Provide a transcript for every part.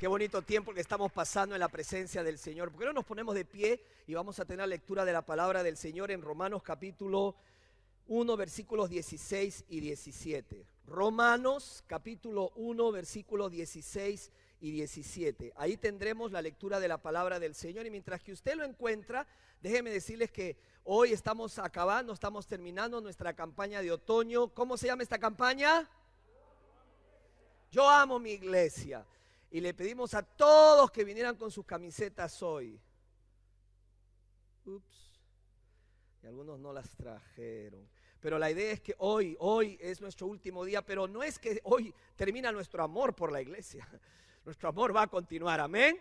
Qué bonito tiempo que estamos pasando en la presencia del Señor. ¿Por qué no nos ponemos de pie y vamos a tener lectura de la palabra del Señor en Romanos capítulo 1, versículos 16 y 17? Romanos capítulo 1, versículos 16 y 17. Ahí tendremos la lectura de la palabra del Señor. Y mientras que usted lo encuentra, déjeme decirles que hoy estamos terminando nuestra campaña de otoño. ¿Cómo se llama esta campaña? Yo amo mi iglesia. Y le pedimos a todos que vinieran con sus camisetas hoy. Y algunos no las trajeron. Pero la idea es que hoy es nuestro último día, pero no es que hoy termina nuestro amor por la iglesia. Nuestro amor va a continuar, amén.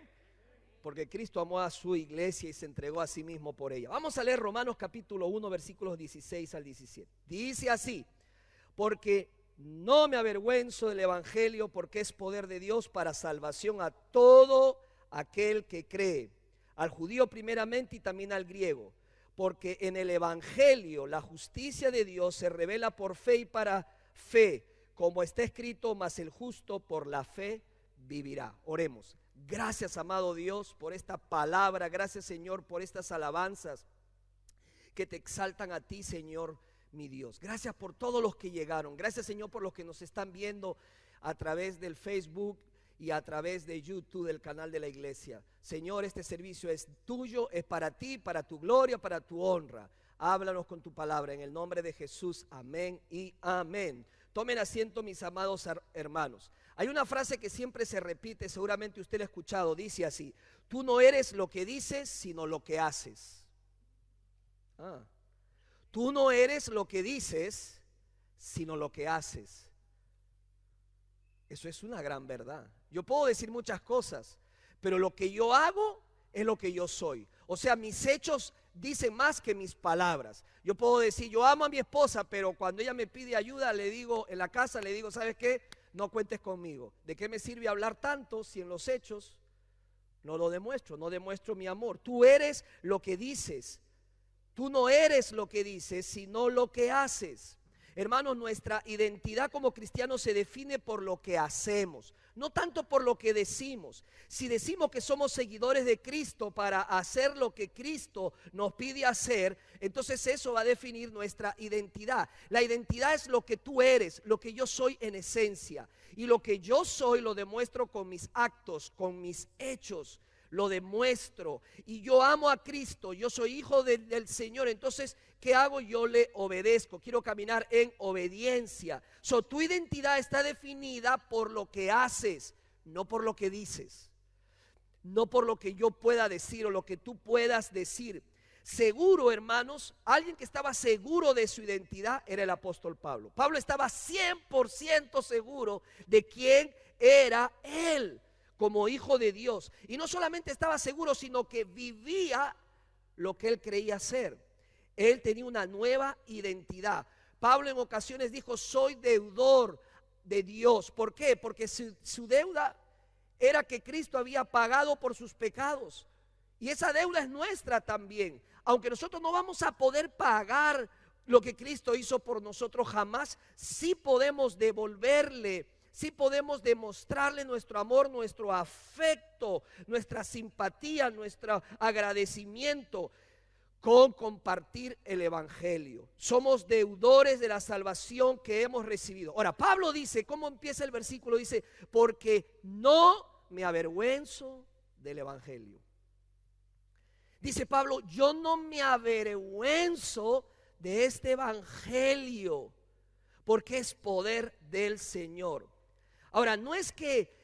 Porque Cristo amó a su iglesia y se entregó a sí mismo por ella. Vamos a leer Romanos capítulo 1, versículos 16 al 17. Dice así: porque no me avergüenzo del evangelio, porque es poder de Dios para salvación a todo aquel que cree, al judío primeramente y también al griego. Porque en el evangelio la justicia de Dios se revela por fe y para fe, como está escrito: mas el justo por la fe vivirá. Oremos. Gracias, amado Dios, por esta palabra. Gracias, Señor, por estas alabanzas que te exaltan a ti, Señor, mi Dios. Gracias por todos los que llegaron. Gracias, Señor, por los que nos están viendo a través del Facebook y a través de YouTube, del canal de la iglesia. Señor, este servicio es tuyo, es para ti, para tu gloria, para tu honra. Háblanos con tu palabra en el nombre de Jesús. Amén y amén. Tomen asiento, mis amados hermanos. Hay una frase que siempre se repite, seguramente usted la ha escuchado. Dice así: tú no eres lo que dices, sino lo que haces. Tú no eres lo que dices, sino lo que haces. Eso es una gran verdad. Yo puedo decir muchas cosas, pero lo que yo hago es lo que yo soy. O sea, mis hechos dicen más que mis palabras. Yo puedo decir, yo amo a mi esposa, pero cuando ella me pide ayuda, le digo, en la casa le digo, ¿sabes qué? No cuentes conmigo. ¿De qué me sirve hablar tanto si en los hechos no lo demuestro? No demuestro mi amor. Tú eres lo que dices. Tú no eres lo que dices, sino lo que haces. Hermanos, nuestra identidad como cristianos se define por lo que hacemos, no tanto por lo que decimos. Si decimos que somos seguidores de Cristo para hacer lo que Cristo nos pide hacer, entonces eso va a definir nuestra identidad. La identidad es lo que tú eres, lo que yo soy en esencia. Y lo que yo soy lo demuestro con mis actos, con mis hechos. Lo demuestro. Y yo amo a Cristo, yo soy hijo del Señor. Entonces, ¿qué hago? Yo le obedezco. Quiero caminar en obediencia. Tu identidad está definida por lo que haces, no por lo que dices, no por lo que yo pueda decir o lo que tú puedas decir. Seguro, hermanos, alguien que estaba seguro de su identidad era el apóstol Pablo. Pablo estaba 100% seguro de quién era él como hijo de Dios. Y no solamente estaba seguro, sino que vivía lo que él creía ser. Él tenía una nueva identidad. Pablo en ocasiones dijo: soy deudor de Dios. ¿Por qué? Porque su deuda era que Cristo había pagado por sus pecados. Y esa deuda es nuestra también. Aunque nosotros no vamos a poder pagar lo que Cristo hizo por nosotros jamás, sí podemos devolverle. Sí podemos demostrarle nuestro amor, nuestro afecto, nuestra simpatía, nuestro agradecimiento con compartir el evangelio. Somos deudores de la salvación que hemos recibido. Ahora, Pablo dice, ¿cómo empieza el versículo? Dice: porque no me avergüenzo del evangelio. Dice Pablo, yo no me avergüenzo de este evangelio, porque es poder del Señor. Ahora, no es que,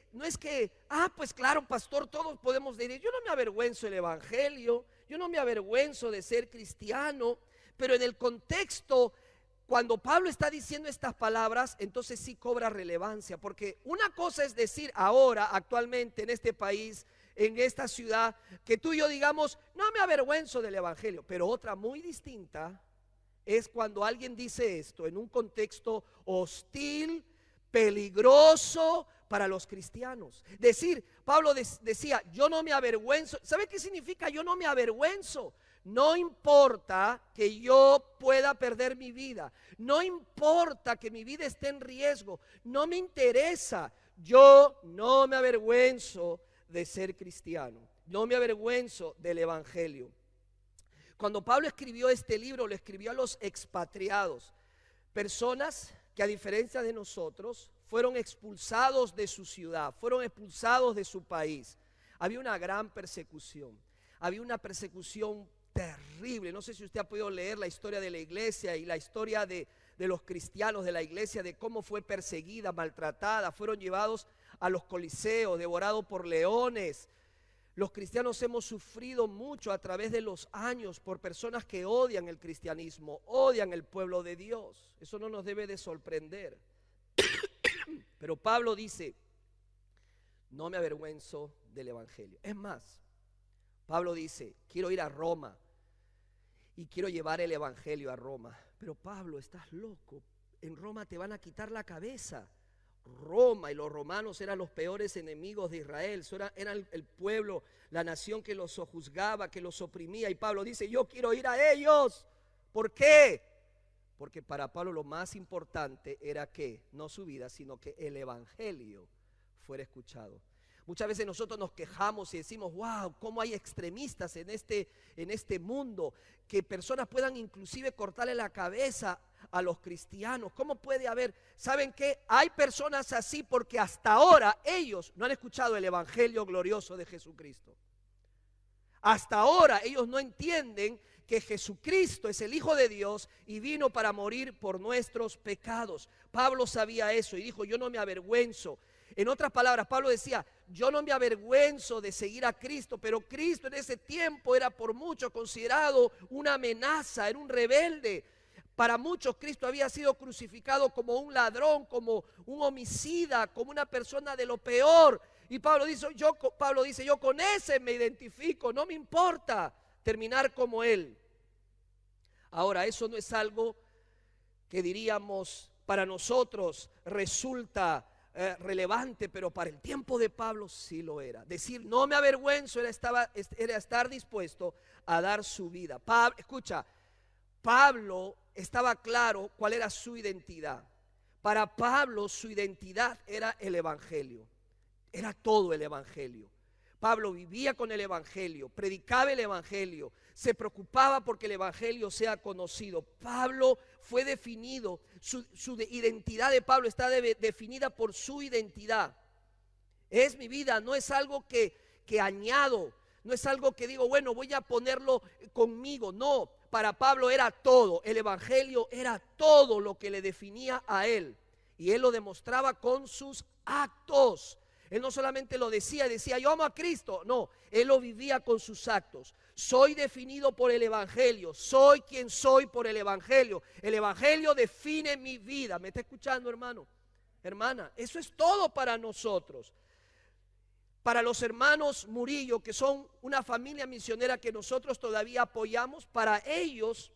pues claro, pastor, todos podemos decir, yo no me avergüenzo del evangelio, yo no me avergüenzo de ser cristiano, pero en el contexto, cuando Pablo está diciendo estas palabras, entonces sí cobra relevancia, porque una cosa es decir ahora, actualmente en este país, en esta ciudad, que tú y yo digamos, no me avergüenzo del evangelio, pero otra muy distinta es cuando alguien dice esto en un contexto hostil, peligroso para los cristianos. Pablo decía, yo no me avergüenzo. ¿Sabe qué significa yo no me avergüenzo? No importa que yo pueda perder mi vida, no importa que mi vida esté en riesgo, no me interesa. Yo no me avergüenzo de ser cristiano. No me avergüenzo del evangelio. Cuando Pablo escribió este libro, lo escribió a los expatriados, personas que a diferencia de nosotros fueron expulsados de su ciudad, fueron expulsados de su país. Había una gran persecución, había una persecución terrible. No sé si usted ha podido leer la historia de la iglesia y la historia de los cristianos de la iglesia, de cómo fue perseguida, maltratada, fueron llevados a los coliseos, devorados por leones. Los cristianos hemos sufrido mucho a través de los años por personas que odian el cristianismo, odian el pueblo de Dios. Eso no nos debe de sorprender. Pero Pablo dice, no me avergüenzo del evangelio. Es más, Pablo dice, quiero ir a Roma y quiero llevar el evangelio a Roma. Pero Pablo, estás loco, en Roma te van a quitar la cabeza. Roma y los romanos eran los peores enemigos de Israel, eran el pueblo, la nación que los sojuzgaba, que los oprimía. Y Pablo dice, yo quiero ir a ellos. ¿Por qué? Porque para Pablo lo más importante era que, no su vida, sino que el evangelio fuera escuchado. Muchas veces nosotros nos quejamos y decimos, wow, cómo hay extremistas en este mundo, que personas puedan inclusive cortarle la cabeza a los cristianos. ¿Cómo puede haber? ¿Saben qué? Hay personas así porque hasta ahora ellos no han escuchado el evangelio glorioso de Jesucristo. Hasta ahora ellos no entienden que Jesucristo es el Hijo de Dios y vino para morir por nuestros pecados. Pablo sabía eso y dijo, yo no me avergüenzo. En otras palabras, Pablo decía, yo no me avergüenzo de seguir a Cristo, pero Cristo en ese tiempo era por muchos considerado una amenaza, era un rebelde. Para muchos Cristo había sido crucificado como un ladrón, como un homicida, como una persona de lo peor. Y Pablo dice, yo con ese me identifico, no me importa terminar como él. Ahora, eso no es algo que diríamos para nosotros resulta relevante, pero para el tiempo de Pablo sí lo era. Decir no me avergüenzo era estar dispuesto a dar su vida. Escucha, Pablo estaba claro cuál era su identidad. Para Pablo su identidad era el evangelio, era todo el evangelio. Pablo vivía con el evangelio, predicaba el evangelio, se preocupaba porque el evangelio sea conocido. Pablo fue definido, su identidad de Pablo está definida por su identidad. Es mi vida, no es algo que añado, no es algo que digo, bueno, voy a ponerlo conmigo. No, para Pablo era todo, el evangelio era todo lo que le definía a él. Y él lo demostraba con sus actos. Él no solamente lo decía yo amo a Cristo, no, él lo vivía con sus actos. Soy definido por el evangelio, soy quien soy por el evangelio. El evangelio define mi vida. ¿Me está escuchando, hermano? Hermana, eso es todo para nosotros. Para los hermanos Murillo, que son una familia misionera que nosotros todavía apoyamos, para ellos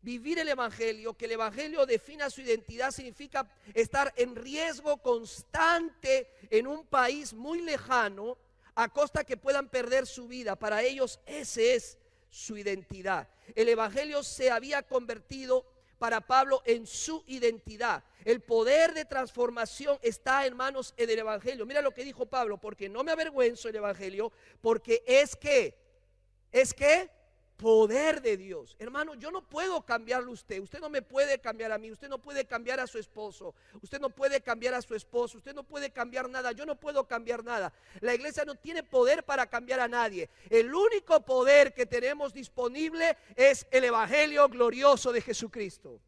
vivir el evangelio, que el evangelio defina su identidad, significa estar en riesgo constante en un país muy lejano, a costa que puedan perder su vida. Para ellos ese es su identidad. El evangelio se había convertido para Pablo en su identidad. El poder de transformación está en manos del evangelio. Mira lo que dijo Pablo, porque no me avergüenzo del evangelio, porque es que poder de Dios. Hermano, yo no puedo cambiarlo a usted. Usted no me puede cambiar a mí. Usted no puede cambiar a su esposo. Usted no puede cambiar a su esposo. Usted no puede cambiar nada. Yo no puedo cambiar nada. La iglesia no tiene poder para cambiar a nadie. El único poder que tenemos disponible es el evangelio glorioso de Jesucristo.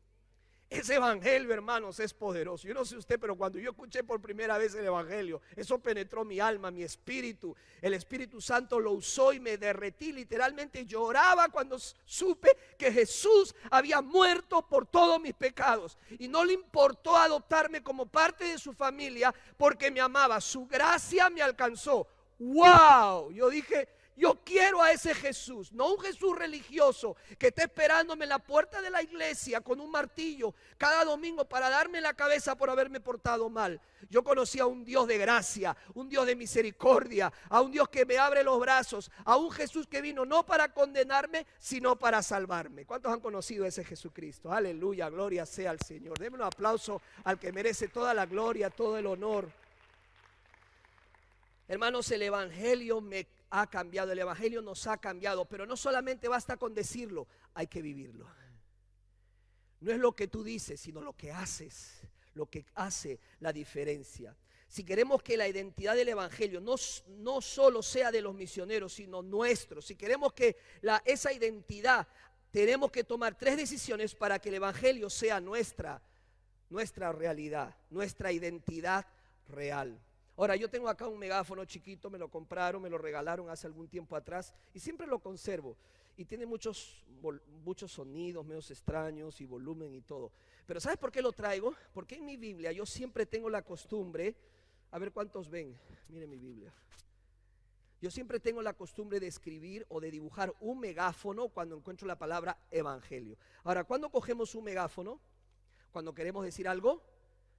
Ese evangelio, hermanos, es poderoso. Yo no sé usted, pero cuando yo escuché por primera vez el evangelio, eso penetró mi alma, mi espíritu. El Espíritu Santo lo usó y me derretí. Literalmente lloraba cuando supe que Jesús había muerto por todos mis pecados. Y no le importó adoptarme como parte de su familia porque me amaba. Su gracia me alcanzó. ¡Wow! Yo dije, yo quiero a ese Jesús, no un Jesús religioso que está esperándome en la puerta de la iglesia con un martillo cada domingo para darme la cabeza por haberme portado mal. Yo conocí a un Dios de gracia, un Dios de misericordia, a un Dios que me abre los brazos, a un Jesús que vino no para condenarme, sino para salvarme. ¿Cuántos han conocido a ese Jesucristo? Aleluya, gloria sea al Señor. Denme un aplauso al que merece toda la gloria, todo el honor. Hermanos, el Evangelio me ha cambiado, el Evangelio nos ha cambiado, pero no solamente basta con decirlo, hay que vivirlo. No es lo que tú dices, sino lo que haces, lo que hace la diferencia. Si queremos que la identidad del Evangelio no solo sea de los misioneros, sino nuestro, si queremos que esa identidad, tenemos que tomar 3 decisiones para que el Evangelio sea nuestra realidad, nuestra identidad real. Ahora, yo tengo acá un megáfono chiquito, me lo compraron, me lo regalaron hace algún tiempo atrás y siempre lo conservo. Y tiene muchos sonidos medios extraños y volumen y todo. Pero ¿sabes por qué lo traigo? Porque en mi Biblia yo siempre tengo la costumbre, a ver cuántos ven, miren mi Biblia. Yo siempre tengo la costumbre de escribir o de dibujar un megáfono cuando encuentro la palabra evangelio. Ahora, ¿cuándo cogemos un megáfono? Cuando queremos decir algo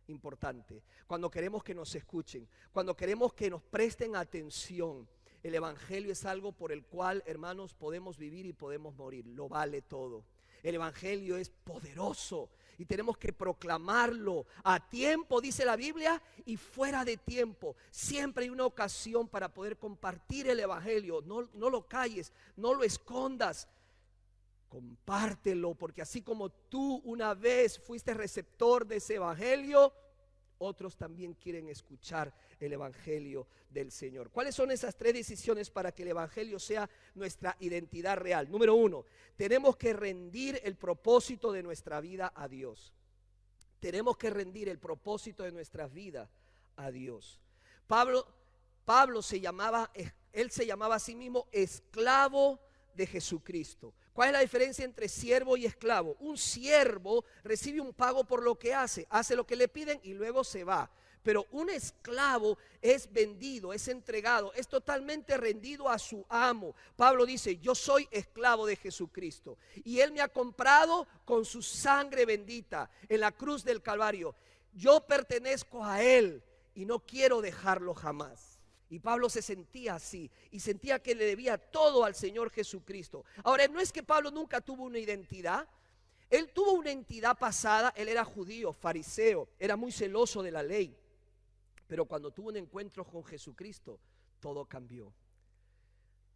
importante, cuando queremos que nos escuchen, cuando queremos que nos presten atención. El Evangelio es algo por el cual, hermanos, podemos vivir y podemos morir, lo vale todo. El Evangelio es poderoso y tenemos que proclamarlo a tiempo, dice la Biblia, y fuera de tiempo. Siempre hay una ocasión para poder compartir el Evangelio. No lo calles, no lo escondas. Compártelo, porque así como tú una vez fuiste receptor de ese Evangelio, otros también quieren escuchar el Evangelio del Señor. ¿Cuáles son esas 3 decisiones para que el Evangelio sea nuestra identidad real? Número 1, tenemos que rendir el propósito de nuestra vida a Dios. Tenemos que rendir el propósito de nuestra vida a Dios. Pablo se llamaba a sí mismo esclavo de Jesucristo. ¿Cuál es la diferencia entre siervo y esclavo? Un siervo recibe un pago por lo que hace lo que le piden y luego se va. Pero un esclavo es vendido, es entregado, es totalmente rendido a su amo. Pablo dice, yo soy esclavo de Jesucristo y Él me ha comprado con su sangre bendita en la cruz del Calvario. Yo pertenezco a Él y no quiero dejarlo jamás. Y Pablo se sentía así y sentía que le debía todo al Señor Jesucristo. Ahora, no es que Pablo nunca tuvo una identidad. Él tuvo una identidad pasada. Él era judío, fariseo, era muy celoso de la ley. Pero cuando tuvo un encuentro con Jesucristo, todo cambió.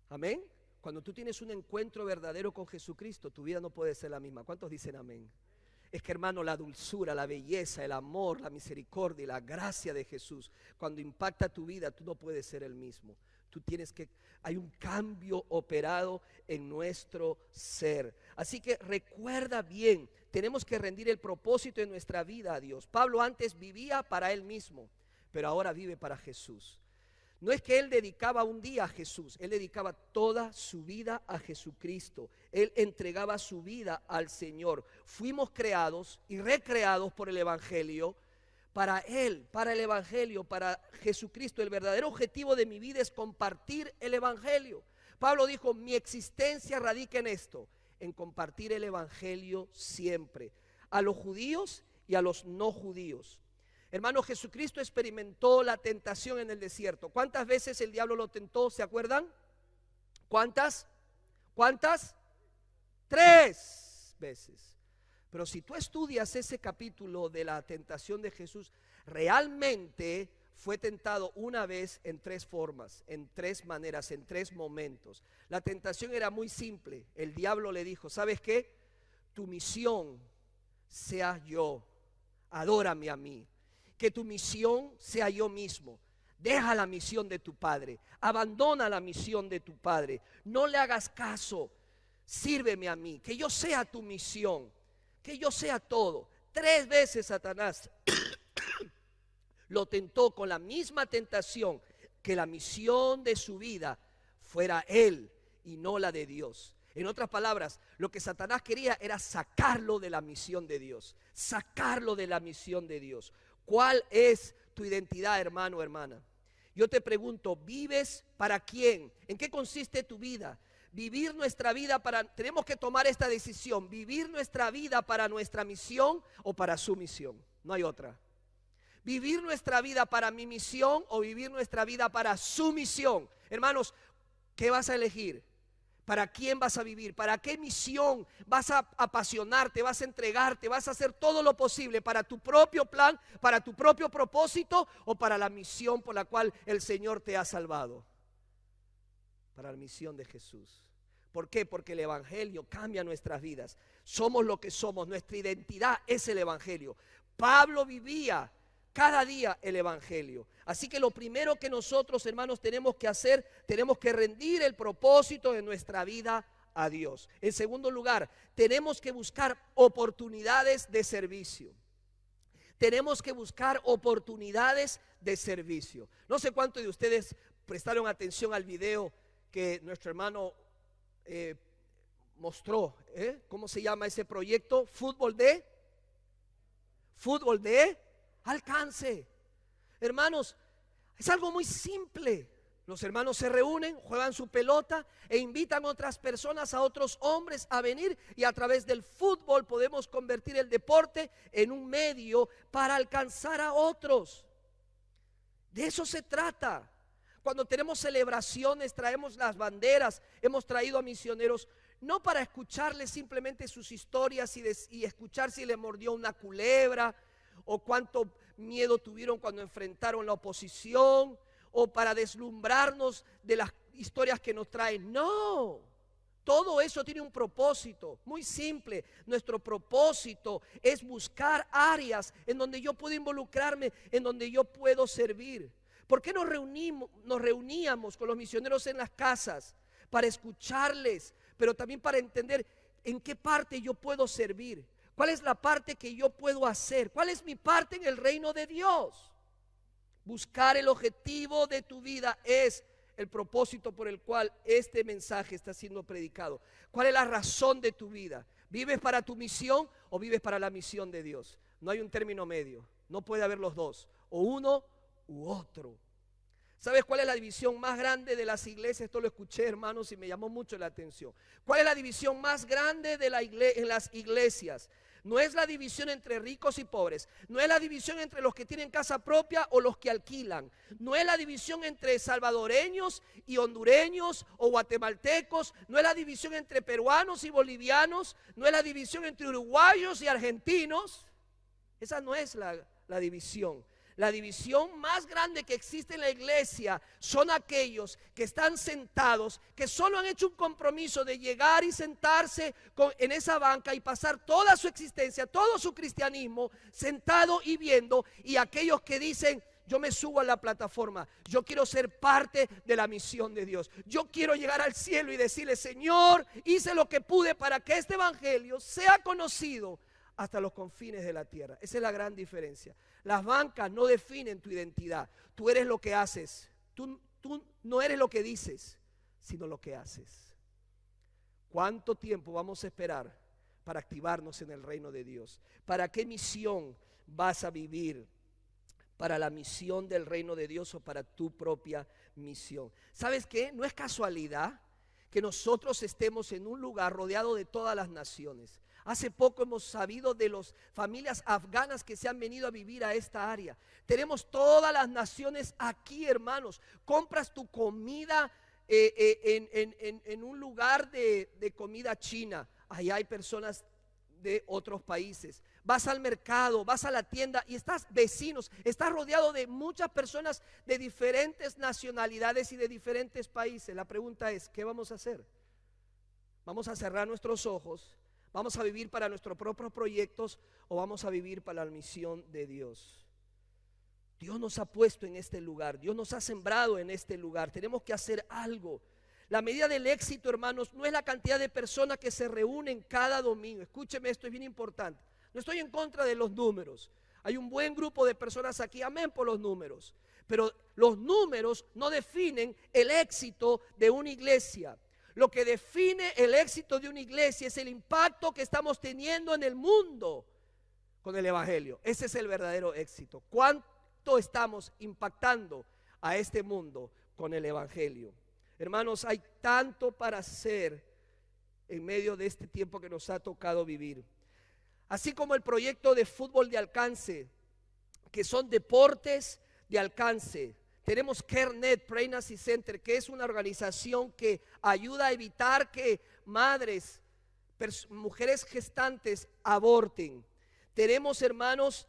Amén. Cuando tú tienes un encuentro verdadero con Jesucristo, tu vida no puede ser la misma. ¿Cuántos dicen amén? Es que, hermano, la dulzura, la belleza, el amor, la misericordia y la gracia de Jesús, cuando impacta tu vida, tú no puedes ser el mismo. Hay un cambio operado en nuestro ser. Así que recuerda bien, tenemos que rendir el propósito de nuestra vida a Dios. Pablo antes vivía para él mismo, pero ahora vive para Jesús. No es que él dedicaba un día a Jesús, él dedicaba toda su vida a Jesucristo. Él entregaba su vida al Señor. Fuimos creados y recreados por el Evangelio para Él, para el Evangelio, para Jesucristo. El verdadero objetivo de mi vida es compartir el Evangelio. Pablo dijo, mi existencia radica en esto, en compartir el Evangelio siempre, a los judíos y a los no judíos. Hermano, Jesucristo experimentó la tentación en el desierto. ¿Cuántas veces el diablo lo tentó? ¿Se acuerdan? ¿Cuántas? 3 veces. Pero si tú estudias ese capítulo de la tentación de Jesús, realmente fue tentado una vez en 3 formas, en 3 maneras, en 3 momentos. La tentación era muy simple. El diablo le dijo, ¿sabes qué? Tu misión sea yo, adórame a mí. Que tu misión sea yo mismo. Deja la misión de tu padre, abandona la misión de tu padre, no le hagas caso, sírveme a mí, que yo sea tu misión, que yo sea todo. 3 veces Satanás lo tentó con la misma tentación, que la misión de su vida fuera él y no la de Dios. En otras palabras, lo que Satanás quería era sacarlo de la misión de Dios, sacarlo de la misión de Dios. ¿Cuál es tu identidad, hermano, hermana? Yo te pregunto, ¿vives para quién? ¿En qué consiste tu vida? Vivir nuestra vida tenemos que tomar esta decisión, vivir nuestra vida para nuestra misión o para su misión. No hay otra. Vivir nuestra vida para mi misión o vivir nuestra vida para su misión. Hermanos, ¿qué vas a elegir? ¿Para quién vas a vivir? ¿Para qué misión vas a apasionarte, vas a entregarte, vas a hacer todo lo posible para tu propio plan, para tu propio propósito o para la misión por la cual el Señor te ha salvado? Para la misión de Jesús. ¿Por qué? Porque el Evangelio cambia nuestras vidas. Somos lo que somos, nuestra identidad es el Evangelio. Pablo vivía cada día el Evangelio. Así que lo primero que nosotros, hermanos, tenemos que hacer, tenemos que rendir el propósito de nuestra vida a Dios. En segundo lugar, tenemos que buscar oportunidades de servicio. Tenemos que buscar oportunidades de servicio. No sé cuántos de ustedes prestaron atención al video que nuestro hermano mostró. ¿Cómo se llama ese proyecto? Fútbol de alcance. Hermanos, es algo muy simple. Los hermanos se reúnen, juegan su pelota e invitan a otras personas, a otros hombres a venir, y a través del fútbol podemos convertir el deporte en un medio para alcanzar a otros. De eso se trata. Cuando tenemos celebraciones, traemos las banderas, hemos traído a misioneros no para escucharles simplemente sus historias y escuchar si le mordió una culebra o cuánto miedo tuvieron cuando enfrentaron la oposición, o para deslumbrarnos de las historias que nos traen. No, todo eso tiene un propósito muy simple. Nuestro propósito es buscar áreas en donde yo puedo involucrarme, en donde yo puedo servir. ¿Por qué nos reuníamos con los misioneros en las casas? Para escucharles, pero también para entender en qué parte yo puedo servir. ¿Cuál es la parte que yo puedo hacer? ¿Cuál es mi parte en el reino de Dios? Buscar el objetivo de tu vida es el propósito por el cual este mensaje está siendo predicado. ¿Cuál es la razón de tu vida? ¿Vives para tu misión o vives para la misión de Dios? No hay un término medio, no puede haber los dos, o uno u otro. ¿Sabes cuál es la división más grande de las iglesias? Esto lo escuché, hermanos, y me llamó mucho la atención. ¿Cuál es la división más grande en las iglesias? No es la división entre ricos y pobres, no es la división entre los que tienen casa propia o los que alquilan, no es la división entre salvadoreños y hondureños o guatemaltecos, no es la división entre peruanos y bolivianos, no es la división entre uruguayos y argentinos. Esa no es la división. La división más grande que existe en la iglesia son aquellos que están sentados, que solo han hecho un compromiso de llegar y sentarse en esa banca y pasar toda su existencia, todo su cristianismo sentado y viendo, y aquellos que dicen: yo me subo a la plataforma, yo quiero ser parte de la misión de Dios, yo quiero llegar al cielo y decirle: Señor, hice lo que pude para que este evangelio sea conocido hasta los confines de la tierra. Esa es la gran diferencia. Las bancas no definen tu identidad. Tú eres lo que haces. Tú no eres lo que dices, sino lo que haces. ¿Cuánto tiempo vamos a esperar para activarnos en el reino de Dios? ¿Para qué misión vas a vivir? ¿Para la misión del reino de Dios o para tu propia misión? ¿Sabes qué? No es casualidad que nosotros estemos en un lugar rodeado de todas las naciones. Hace poco hemos sabido de las familias afganas que se han venido a vivir a esta área. Tenemos todas las naciones aquí, hermanos. Compras tu comida en un lugar de comida china. Allá hay personas de otros países. Vas al mercado, vas a la tienda y estás vecinos, estás rodeado de muchas personas de diferentes nacionalidades y de diferentes países. La pregunta es: ¿qué vamos a hacer? ¿Vamos a cerrar nuestros ojos? ¿Vamos a vivir para nuestros propios proyectos o vamos a vivir para la misión de Dios? Dios nos ha puesto en este lugar, Dios nos ha sembrado en este lugar. Tenemos que hacer algo. La medida del éxito, hermanos, no es la cantidad de personas que se reúnen cada domingo. Escúcheme, esto es bien importante. No estoy en contra de los números. Hay un buen grupo de personas aquí, amén por los números. Pero los números no definen el éxito de una iglesia. Lo que define el éxito de una iglesia es el impacto que estamos teniendo en el mundo con el evangelio. Ese es el verdadero éxito. ¿Cuánto estamos impactando a este mundo con el evangelio? Hermanos, hay tanto para hacer en medio de este tiempo que nos ha tocado vivir. Así como el proyecto de fútbol de alcance, que son deportes de alcance. Tenemos CareNet Pregnancy Center, que es una organización que ayuda a evitar que madres, mujeres gestantes aborten. Tenemos, hermanos,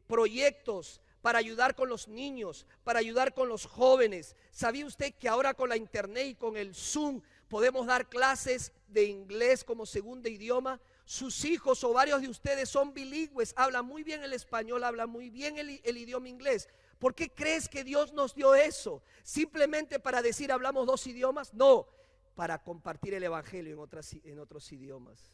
proyectos para ayudar con los niños, para ayudar con los jóvenes. ¿Sabía usted que ahora con la internet y con el Zoom podemos dar clases de inglés como segundo idioma? Sus hijos o varios de ustedes son bilingües, hablan muy bien el español, hablan muy bien el idioma inglés. ¿Por qué crees que Dios nos dio eso? ¿Simplemente para decir hablamos dos idiomas? No, para compartir el evangelio en otros idiomas.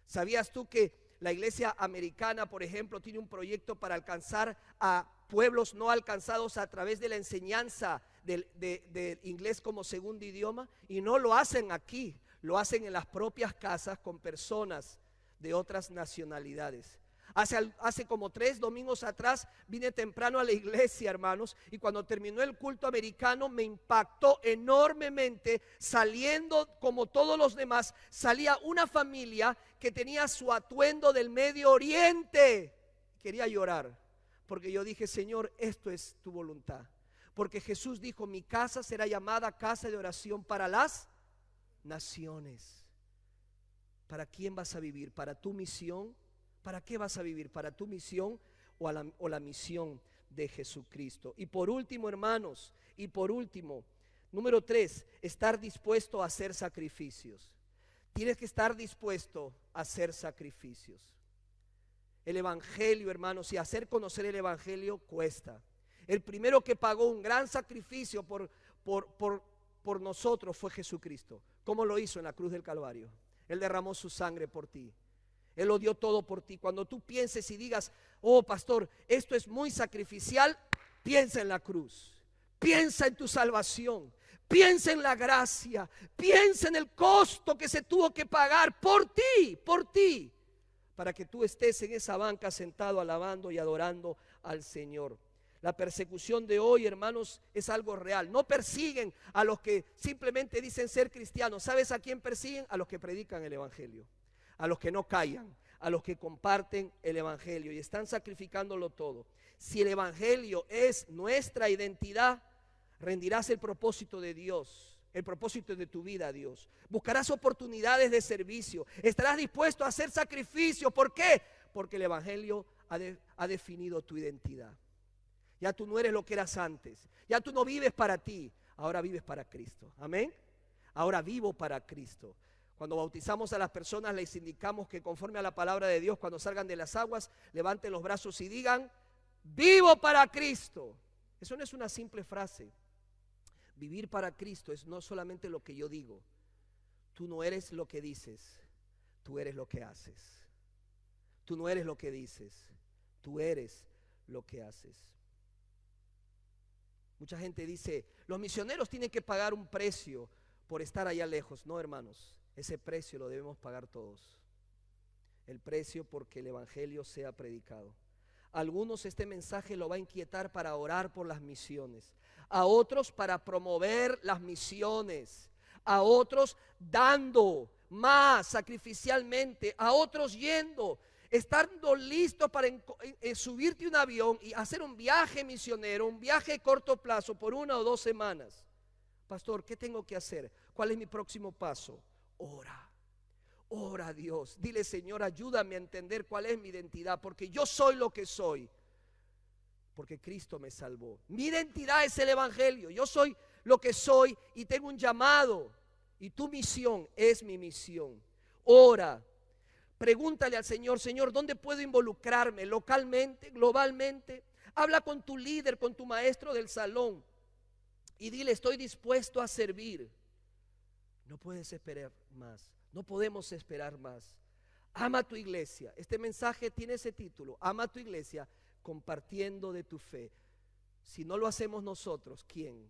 ¿Sabías tú que la iglesia americana, por ejemplo, tiene un proyecto para alcanzar a pueblos no alcanzados a través de la enseñanza del inglés como segundo idioma? Y no lo hacen aquí, lo hacen en las propias casas con personas de otras nacionalidades. Hace como 3 domingos atrás vine temprano a la iglesia, hermanos, y cuando terminó el culto americano me impactó enormemente. Saliendo como todos los demás, salía una familia que tenía su atuendo del Medio Oriente. Quería llorar, porque yo dije: Señor, esto es tu voluntad. Porque Jesús dijo: mi casa será llamada casa de oración para las naciones. ¿Para quién vas a vivir? ¿Para tu misión? ¿Para qué vas a vivir? ¿Para tu misión o la misión de Jesucristo? Y por último, hermanos, número 3, estar dispuesto a hacer sacrificios. Tienes que estar dispuesto a hacer sacrificios. El evangelio, hermanos, y hacer conocer el evangelio cuesta. El primero que pagó un gran sacrificio por nosotros fue Jesucristo. ¿Cómo lo hizo? En la cruz del Calvario. Él derramó su sangre por ti. Él lo dio todo por ti. Cuando tú pienses y digas: oh, pastor, esto es muy sacrificial, piensa en la cruz. Piensa en tu salvación. Piensa en la gracia. Piensa en el costo que se tuvo que pagar por ti, para que tú estés en esa banca sentado alabando y adorando al Señor. La persecución de hoy, hermanos, es algo real. No persiguen a los que simplemente dicen ser cristianos. ¿Sabes a quién persiguen? A los que predican el evangelio, a los que no callan, a los que comparten el evangelio y están sacrificándolo todo. Si el evangelio es nuestra identidad, rendirás el propósito de Dios, el propósito de tu vida a Dios. Buscarás oportunidades de servicio. Estarás dispuesto a hacer sacrificio. ¿Por qué? Porque el evangelio ha definido tu identidad. Ya tú no eres lo que eras antes. Ya tú no vives para ti. Ahora vives para Cristo. Amén. Ahora vivo para Cristo. Cuando bautizamos a las personas, les indicamos que conforme a la palabra de Dios, cuando salgan de las aguas, levanten los brazos y digan: vivo para Cristo. Eso no es una simple frase. Vivir para Cristo es no solamente lo que yo digo. Tú no eres lo que dices, tú eres lo que haces. Tú no eres lo que dices, tú eres lo que haces. Mucha gente dice: los misioneros tienen que pagar un precio por estar allá lejos. No, hermanos, ese precio lo debemos pagar todos. El precio porque el evangelio sea predicado. A algunos este mensaje lo va a inquietar para orar por las misiones. A otros para promover las misiones. A otros dando más sacrificialmente. A otros yendo, estando listo para subirte a un avión y hacer un viaje misionero, un viaje de corto plazo por 1 o 2 semanas. Pastor, ¿qué tengo que hacer? ¿Cuál es mi próximo paso? Ora a Dios. Dile: Señor, ayúdame a entender cuál es mi identidad, porque yo soy lo que soy, porque Cristo me salvó. Mi identidad es el evangelio. Yo soy lo que soy y tengo un llamado, y tu misión es mi misión. Ora. Pregúntale al Señor: Señor, ¿dónde puedo involucrarme? ¿Localmente? ¿Globalmente? Habla con tu líder, con tu maestro del salón y dile: estoy dispuesto a servir. No puedes esperar más. No podemos esperar más. Ama tu iglesia. Este mensaje tiene ese título: ama tu iglesia compartiendo de tu fe. Si no lo hacemos nosotros, ¿quién?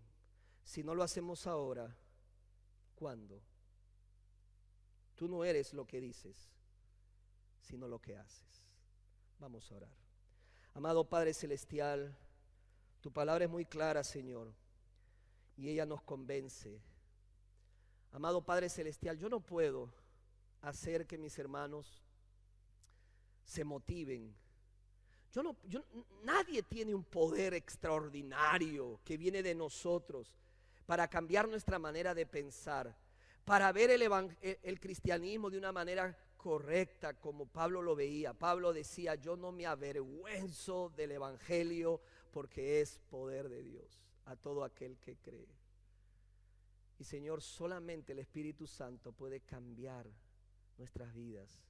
Si no lo hacemos ahora, ¿cuándo? Tú no eres lo que dices, sino lo que haces. Vamos a orar. Amado Padre Celestial, tu palabra es muy clara, Señor, y ella nos convence. Amado Padre Celestial, yo no puedo hacer que mis hermanos se motiven. Nadie tiene un poder extraordinario que viene de nosotros para cambiar nuestra manera de pensar, para ver el cristianismo de una manera correcta como Pablo lo veía. Pablo decía: yo no me avergüenzo del evangelio porque es poder de Dios a todo aquel que cree. Y Señor, solamente el Espíritu Santo puede cambiar nuestras vidas,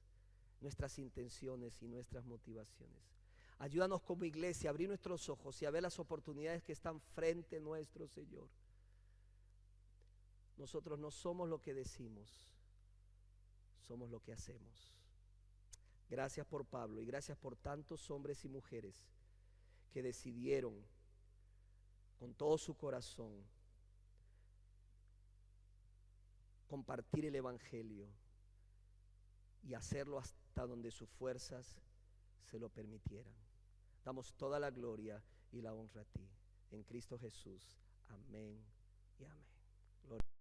nuestras intenciones y nuestras motivaciones. Ayúdanos como iglesia a abrir nuestros ojos y a ver las oportunidades que están frente nuestro, Señor. Nosotros no somos lo que decimos, somos lo que hacemos. Gracias por Pablo y gracias por tantos hombres y mujeres que decidieron con todo su corazón compartir el evangelio y hacerlo hasta donde sus fuerzas se lo permitieran. Damos toda la gloria y la honra a ti. En Cristo Jesús. Amén y amén. Gloria.